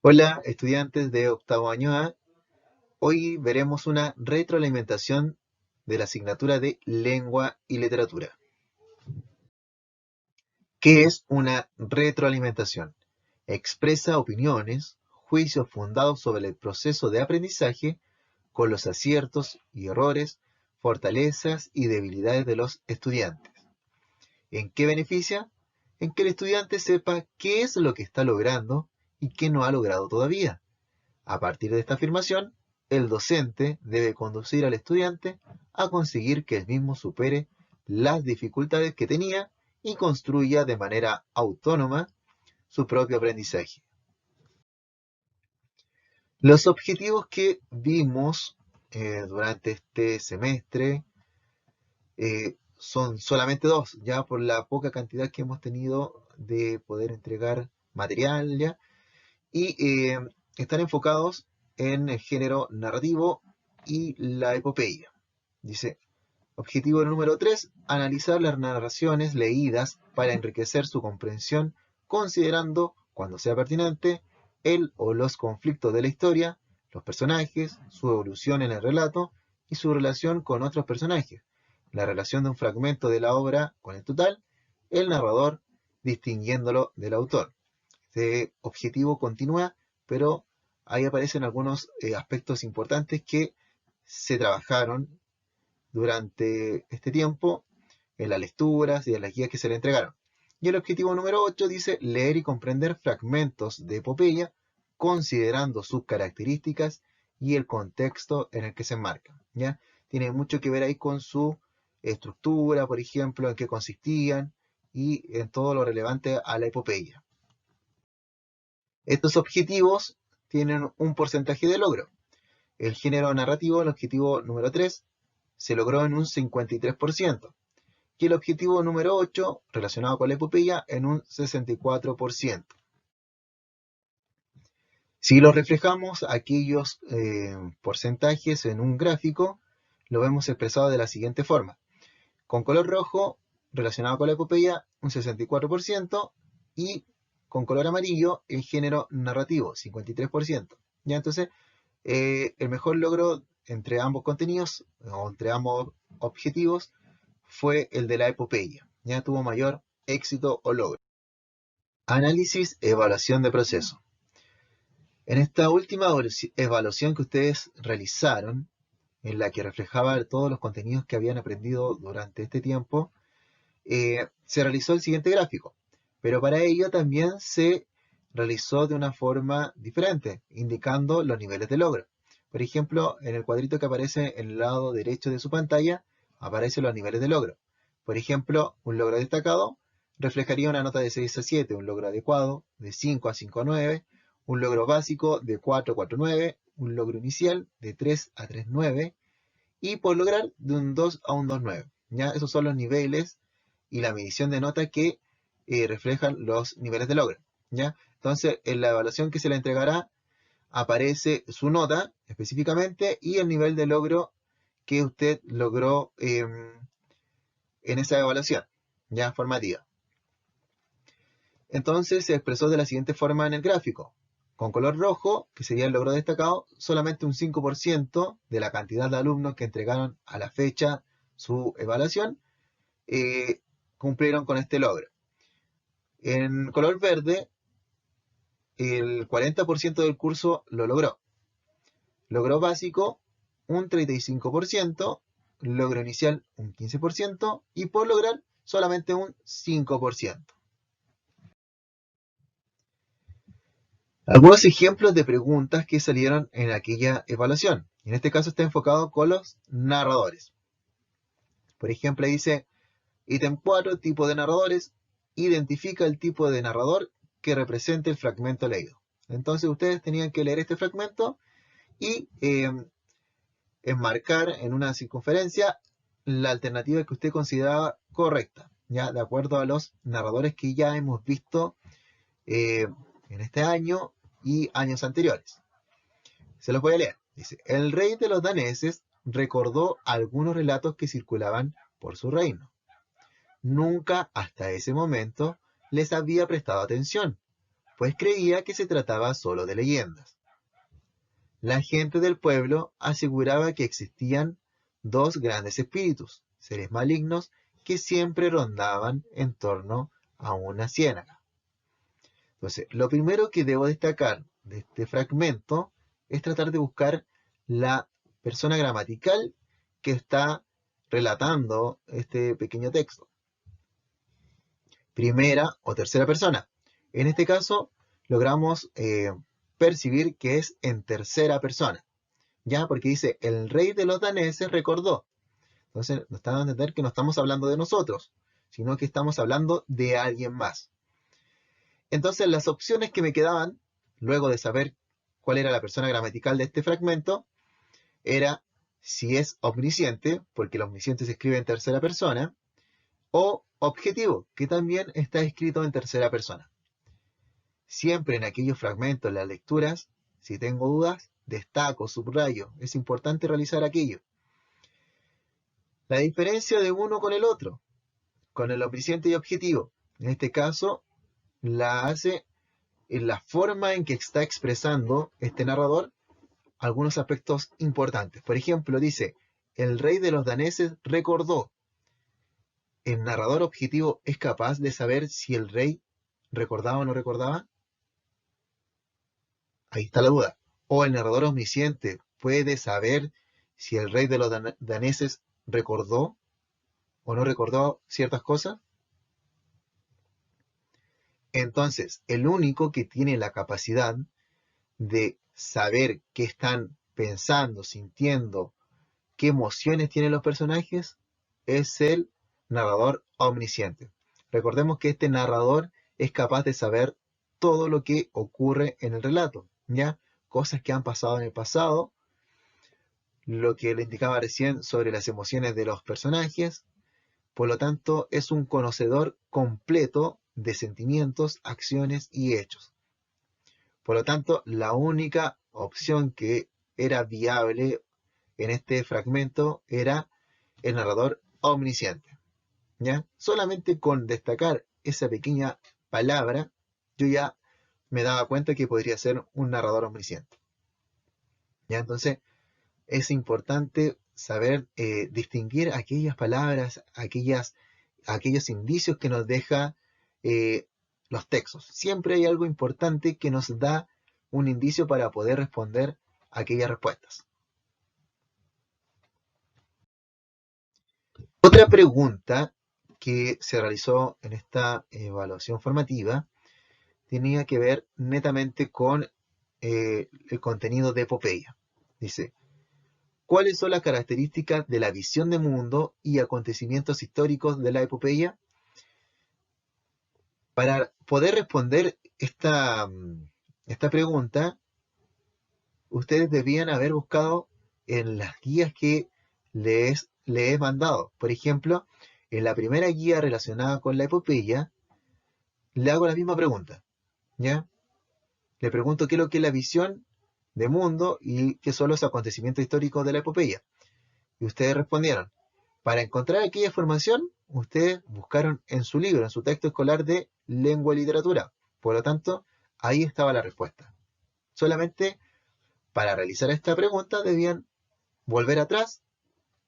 Hola, estudiantes de octavo año A. Hoy veremos una retroalimentación de la asignatura de Lengua y Literatura. ¿Qué es una retroalimentación? Expresa opiniones, juicios fundados sobre el proceso de aprendizaje con los aciertos y errores, fortalezas y debilidades de los estudiantes. ¿En qué beneficia? En que el estudiante sepa qué es lo que está logrando y qué no ha logrado todavía. A partir de esta afirmación, el docente debe conducir al estudiante a conseguir que el mismo supere las dificultades que tenía y construya de manera autónoma su propio aprendizaje. Los objetivos que vimos durante este semestre son solamente dos, ya por la poca cantidad que hemos tenido de poder entregar material, ¿ya? Y están enfocados en el género narrativo y la epopeya. Dice, objetivo número 3, analizar las narraciones leídas para enriquecer su comprensión, considerando, cuando sea pertinente, el o los conflictos de la historia, los personajes, su evolución en el relato y su relación con otros personajes, la relación de un fragmento de la obra con el total, el narrador, distinguiéndolo del autor. Este objetivo continúa, pero ahí aparecen algunos aspectos importantes que se trabajaron durante este tiempo en las lecturas y en las guías que se le entregaron. Y el objetivo número 8 dice leer y comprender fragmentos de epopeya considerando sus características y el contexto en el que se enmarcan. ¿Ya? Tiene mucho que ver ahí con su estructura, por ejemplo, en qué consistían y en todo lo relevante a la epopeya. Estos objetivos tienen un porcentaje de logro. El género narrativo, el objetivo número 3, se logró en un 53%, y el objetivo número 8, relacionado con la epopeya, en un 64%. Si lo reflejamos aquellos porcentajes en un gráfico, lo vemos expresado de la siguiente forma. Con color rojo, relacionado con la epopeya, un 64%, y con color amarillo, el género narrativo, 53%. ¿Ya? Entonces, el mejor logro entre ambos contenidos o entre ambos objetivos fue el de la epopeya. Ya tuvo mayor éxito o logro. Análisis, evaluación de proceso. En esta última evaluación que ustedes realizaron, en la que reflejaba todos los contenidos que habían aprendido durante este tiempo, se realizó el siguiente gráfico, pero para ello también se realizó de una forma diferente, indicando los niveles de logro. Por ejemplo, en el cuadrito que aparece en el lado derecho de su pantalla, aparecen los niveles de logro. Por ejemplo, un logro destacado reflejaría una nota de 6 a 7, un logro adecuado de 5 a 5,9, un logro básico de 4 a 4,9, un logro inicial de 3 a 3,9 y por lograr de un 2 a un 2,9. ¿Ya? Esos son los niveles y la medición de nota que reflejan los niveles de logro. ¿Ya? Entonces, en la evaluación que se le entregará aparece su nota específicamente y el nivel de logro que usted logró en esa evaluación, ya formativa. Entonces se expresó de la siguiente forma en el gráfico. Con color rojo, que sería el logro destacado, solamente un 5% de la cantidad de alumnos que entregaron a la fecha su evaluación eh, cumplieron con este logro. En color verde, el 40% del curso lo logró. Logro básico, un 35%, logro inicial, un 15%, y por lograr, solamente un 5%. Algunos ejemplos de preguntas que salieron en aquella evaluación. En este caso está enfocado con los narradores. Por ejemplo, dice, ítem 4, tipo de narradores, identifica el tipo de narrador que represente el fragmento leído. Entonces ustedes tenían que leer este fragmento y enmarcar en una circunferencia la alternativa que usted consideraba correcta, ya de acuerdo a los narradores que ya hemos visto en este año y años anteriores. Se los voy a leer. Dice, el rey de los daneses recordó algunos relatos que circulaban por su reino. Nunca hasta ese momento les había prestado atención, pues creía que se trataba solo de leyendas. La gente del pueblo aseguraba que existían dos grandes espíritus, seres malignos, que siempre rondaban en torno a una ciénaga. Entonces, lo primero que debo destacar de este fragmento es tratar de buscar la persona gramatical que está relatando este pequeño texto. Primera o tercera persona. En este caso, logramos percibir que es en tercera persona, ¿ya? Porque dice, el rey de los daneses recordó. Entonces, nos está dando a entender que no estamos hablando de nosotros, sino que estamos hablando de alguien más. Entonces, las opciones que me quedaban, luego de saber cuál era la persona gramatical de este fragmento, era si es omnisciente, porque el omnisciente se escribe en tercera persona, o objetivo, que también está escrito en tercera persona. Siempre en aquellos fragmentos, en las lecturas, si tengo dudas, destaco, subrayo. Es importante realizar aquello. La diferencia de uno con el otro, con el omnisciente y objetivo, en este caso, la hace en la forma en que está expresando este narrador algunos aspectos importantes. Por ejemplo, dice, el rey de los daneses recordó. ¿El narrador objetivo es capaz de saber si el rey recordaba o no recordaba? Ahí está la duda. ¿O el narrador omnisciente puede saber si el rey de los daneses recordó o no recordó ciertas cosas? Entonces, el único que tiene la capacidad de saber qué están pensando, sintiendo, qué emociones tienen los personajes, es el narrador omnisciente. Recordemos que este narrador es capaz de saber todo lo que ocurre en el relato, ¿ya? Cosas que han pasado en el pasado, lo que le indicaba recién sobre las emociones de los personajes. Por lo tanto, es un conocedor completo de sentimientos, acciones y hechos. Por lo tanto, la única opción que era viable en este fragmento era el narrador omnisciente, ¿ya? Solamente con destacar esa pequeña palabra, yo ya me daba cuenta que podría ser un narrador omnisciente, ¿ya? Entonces, es importante saber distinguir aquellas palabras, aquellos indicios que nos deja los textos. Siempre hay algo importante que nos da un indicio para poder responder a aquellas respuestas. Otra pregunta que se realizó en esta evaluación formativa tenía que ver netamente con el contenido de Epopeya. Dice, ¿cuáles son las características de la visión de mundo y acontecimientos históricos de la epopeya? Para poder responder esta pregunta, ustedes debían haber buscado en las guías que les he mandado. Por ejemplo, en la primera guía relacionada con la epopeya, le hago la misma pregunta, ¿ya? Le pregunto qué es lo que es la visión de mundo y qué son los acontecimientos históricos de la epopeya. Y ustedes respondieron. Para encontrar aquella información, ustedes buscaron en su libro, en su texto escolar de lengua y literatura. Por lo tanto, ahí estaba la respuesta. Solamente para realizar esta pregunta debían volver atrás,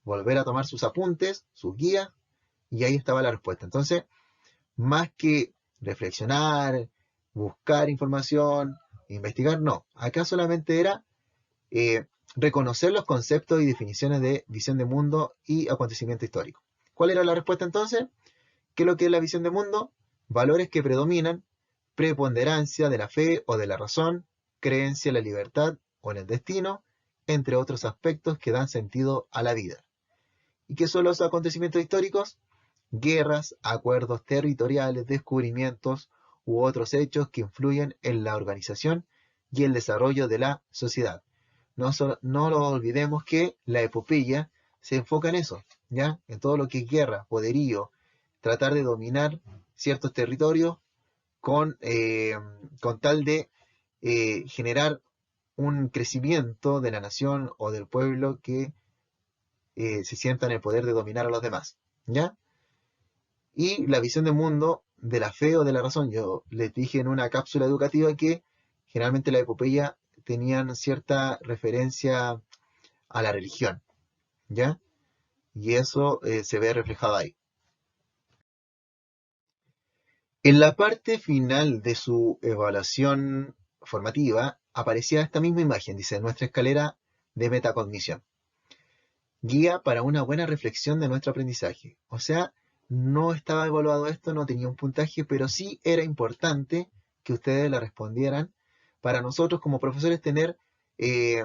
volver a tomar sus apuntes, sus guías, y ahí estaba la respuesta. Entonces, más que reflexionar, buscar información, investigar, no. Acá solamente era reconocer los conceptos y definiciones de visión de mundo y acontecimiento histórico. ¿Cuál era la respuesta entonces? ¿Qué es lo que es la visión de mundo? Valores que predominan, preponderancia de la fe o de la razón, creencia en la libertad o en el destino, entre otros aspectos que dan sentido a la vida. ¿Y qué son los acontecimientos históricos? Guerras, acuerdos territoriales, descubrimientos u otros hechos que influyen en la organización y el desarrollo de la sociedad. No lo olvidemos que la epopeya se enfoca en eso, ¿ya? En todo lo que es guerra, poderío, tratar de dominar ciertos territorios con tal de generar un crecimiento de la nación o del pueblo que se sienta en el poder de dominar a los demás, ¿ya? Y la visión del mundo de la fe o de la razón. Yo les dije en una cápsula educativa que generalmente la epopeya tenían cierta referencia a la religión, ¿ya? Y eso se ve reflejado ahí. En la parte final de su evaluación formativa aparecía esta misma imagen, dice, nuestra escalera de metacognición. Guía para una buena reflexión de nuestro aprendizaje. O sea, no estaba evaluado esto, no tenía un puntaje, pero sí era importante que ustedes la respondieran para nosotros como profesores tener eh,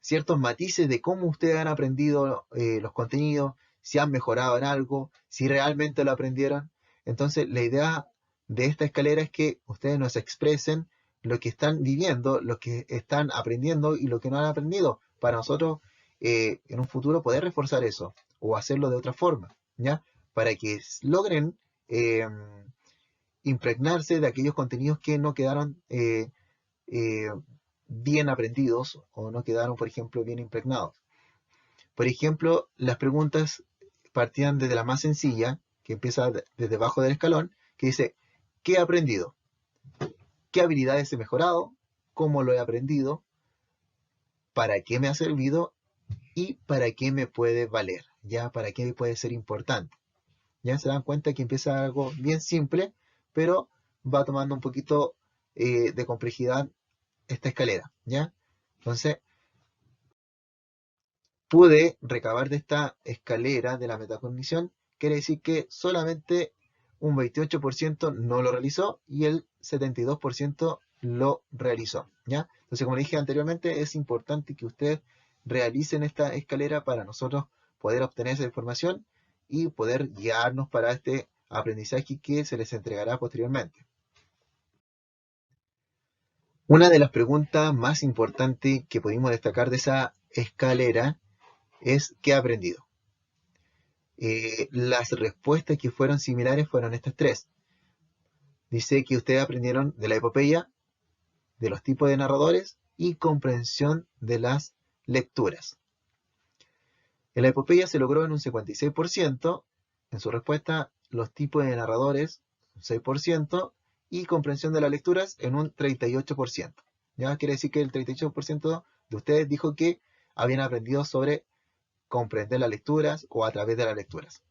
ciertos matices de cómo ustedes han aprendido los contenidos, si han mejorado en algo, si realmente lo aprendieron. Entonces, la idea de esta escalera es que ustedes nos expresen lo que están viviendo, lo que están aprendiendo y lo que no han aprendido, para nosotros en un futuro poder reforzar eso o hacerlo de otra forma, ¿ya? Para que logren impregnarse de aquellos contenidos que no quedaron eh, bien aprendidos o no quedaron, por ejemplo, bien impregnados. Por ejemplo, las preguntas partían desde la más sencilla, que empieza desde abajo del escalón, que dice, ¿qué he aprendido? ¿Qué habilidades he mejorado? ¿Cómo lo he aprendido? ¿Para qué me ha servido? ¿Y para qué me puede valer? ¿Ya? ¿Para qué puede ser importante? Ya se dan cuenta que empieza algo bien simple, pero va tomando un poquito de complejidad esta escalera, ¿ya? Entonces, pude recabar de esta escalera de la metacognición, quiere decir que solamente un 28% no lo realizó y el 72% lo realizó, ¿ya? Entonces, como dije anteriormente, es importante que ustedes realicen esta escalera para nosotros poder obtener esa información y poder guiarnos para este aprendizaje que se les entregará posteriormente. Una de las preguntas más importantes que pudimos destacar de esa escalera es ¿qué he aprendido? Las respuestas que fueron similares fueron estas tres. Dice que ustedes aprendieron de la epopeya, de los tipos de narradores y comprensión de las lecturas. En la epopeya se logró en un 56%, en su respuesta los tipos de narradores un 6% y comprensión de las lecturas en un 38%. ¿Ya? Quiere decir que el 38% de ustedes dijo que habían aprendido sobre comprender las lecturas o a través de las lecturas.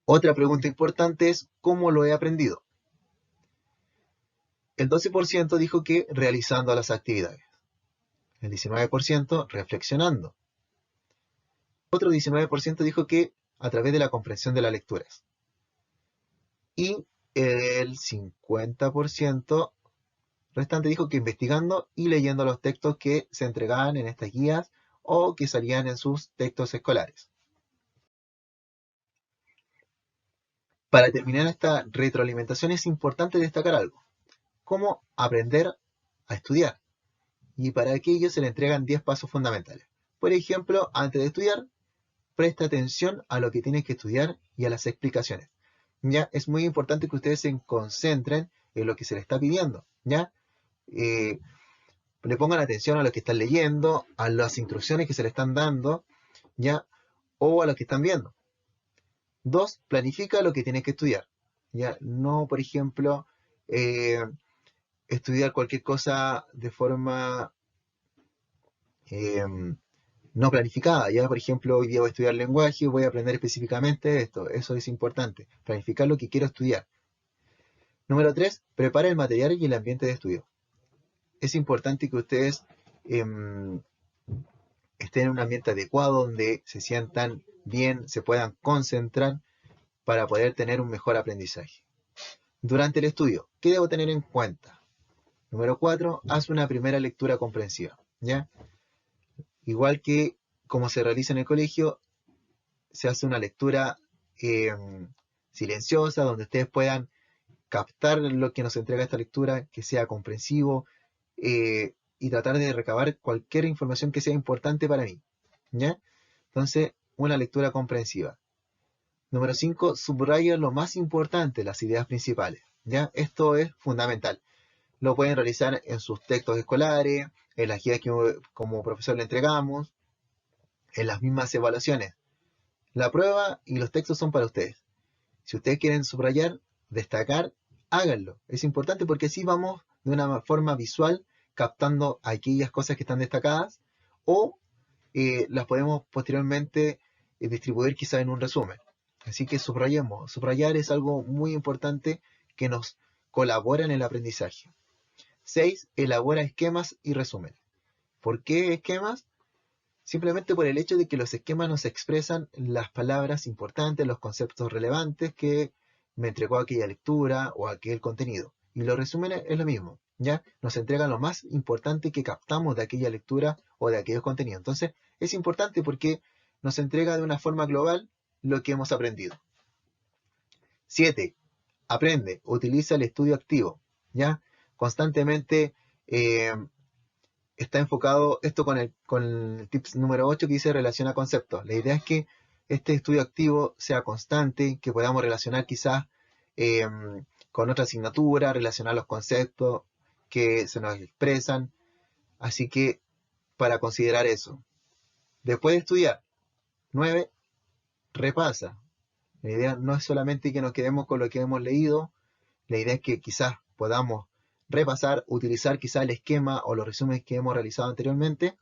Otra pregunta importante es ¿cómo lo he aprendido? El 12% dijo que realizando las actividades. El 19% reflexionando. Otro 19% dijo que a través de la comprensión de las lecturas. Y el 50% restante dijo que investigando y leyendo los textos que se entregaban en estas guías o que salían en sus textos escolares. Para terminar esta retroalimentación es importante destacar algo. ¿Cómo aprender a estudiar? Y para aquello se le entregan 10 pasos fundamentales. Por ejemplo, antes de estudiar, presta atención a lo que tienes que estudiar y a las explicaciones. ¿Ya? Es muy importante que ustedes se concentren en lo que se les está pidiendo. ¿Ya? Eh, Le pongan atención a lo que están leyendo, a las instrucciones que se le están dando, ¿ya? O a lo que están viendo. 2, planifica lo que tienes que estudiar. ¿Ya? No, por ejemplo, eh, estudiar cualquier cosa de forma eh, no planificada. Ya, por ejemplo, hoy día voy a estudiar lenguaje, voy a aprender específicamente esto. Eso es importante. Planificar lo que quiero estudiar. Número 3, prepara el material y el ambiente de estudio. Es importante que ustedes eh, estén en un ambiente adecuado donde se sientan bien, se puedan concentrar para poder tener un mejor aprendizaje. Durante el estudio, ¿qué debo tener en cuenta? Número 4, haz una primera lectura comprensiva. ¿Ya? Igual que como se realiza en el colegio, se hace una lectura eh, silenciosa donde ustedes puedan captar lo que nos entrega esta lectura, que sea comprensivo y tratar de recabar cualquier información que sea importante para mí. ¿Ya? Entonces, una lectura comprensiva. Número 5, subraya lo más importante, las ideas principales. ¿Ya? Esto es fundamental. Lo pueden realizar en sus textos escolares, en las guías que como profesor le entregamos, en las mismas evaluaciones. La prueba y los textos son para ustedes. Si ustedes quieren subrayar, destacar, háganlo. Es importante porque así vamos de una forma visual captando aquellas cosas que están destacadas o las podemos posteriormente distribuir quizá en un resumen. Así que subrayemos. Subrayar es algo muy importante que nos colabora en el aprendizaje. 6. Elabora esquemas y resúmenes. ¿Por qué esquemas? Simplemente por el hecho de que los esquemas nos expresan las palabras importantes, los conceptos relevantes que me entregó aquella lectura o aquel contenido. Y los resúmenes es lo mismo, ¿ya? Nos entregan lo más importante que captamos de aquella lectura o de aquellos contenidos. Entonces, es importante porque nos entrega de una forma global lo que hemos aprendido. 7. Aprende, utiliza el estudio activo, ¿ya? Constantemente está enfocado esto con el tips número 8 que dice relaciona conceptos. La idea es que este estudio activo sea constante, que podamos relacionar quizás eh, con otra asignatura, relacionar los conceptos que se nos expresan. Así que para considerar eso. Después de estudiar, 9, repasa. La idea no es solamente que nos quedemos con lo que hemos leído, la idea es que quizás podamos repasar, utilizar quizás el esquema o los resúmenes que hemos realizado anteriormente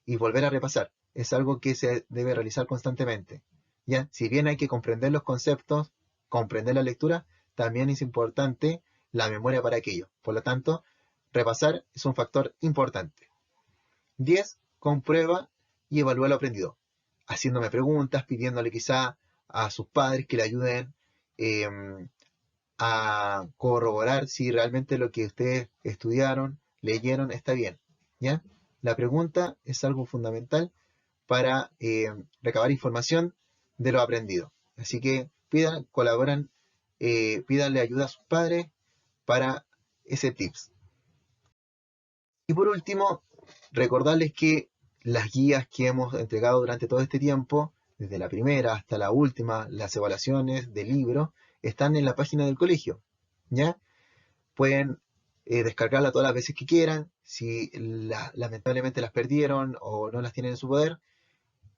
y volver a repasar. Es algo que se debe realizar constantemente. ¿Ya? Si bien hay que comprender los conceptos, comprender la lectura, también es importante la memoria para aquello. Por lo tanto, repasar es un factor importante. 10. Comprueba y evalúa lo aprendido. Haciéndome preguntas, pidiéndole quizá a sus padres que le ayuden eh, a corroborar si realmente lo que ustedes estudiaron, leyeron, está bien. ¿Ya? La pregunta es algo fundamental para recabar información de lo aprendido. Así que pidan, colaboran, pídanle ayuda a sus padres para ese tips. Y por último, recordarles que las guías que hemos entregado durante todo este tiempo, desde la primera hasta la última, las evaluaciones del libro, están en la página del colegio. ¿Ya? Pueden descargarla todas las veces que quieran. Si lamentablemente las perdieron o no las tienen en su poder,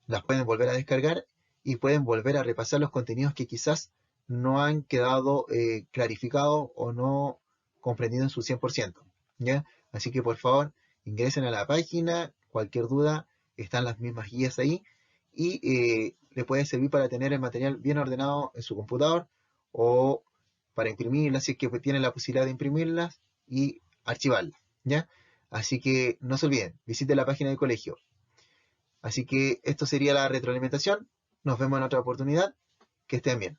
las pueden volver a descargar y pueden volver a repasar los contenidos que quizás no han quedado clarificados o no comprendidos en su 100%. ¿Ya? Así que por favor ingresen a la página, cualquier duda, están las mismas guías ahí y les puede servir para tener el material bien ordenado en su computador o para imprimirlas si es que tienen la posibilidad de imprimirlas y archivarlas. ¿Ya? Así que no se olviden, visiten la página del colegio. Así que esto sería la retroalimentación. Nos vemos en otra oportunidad. Que estén bien.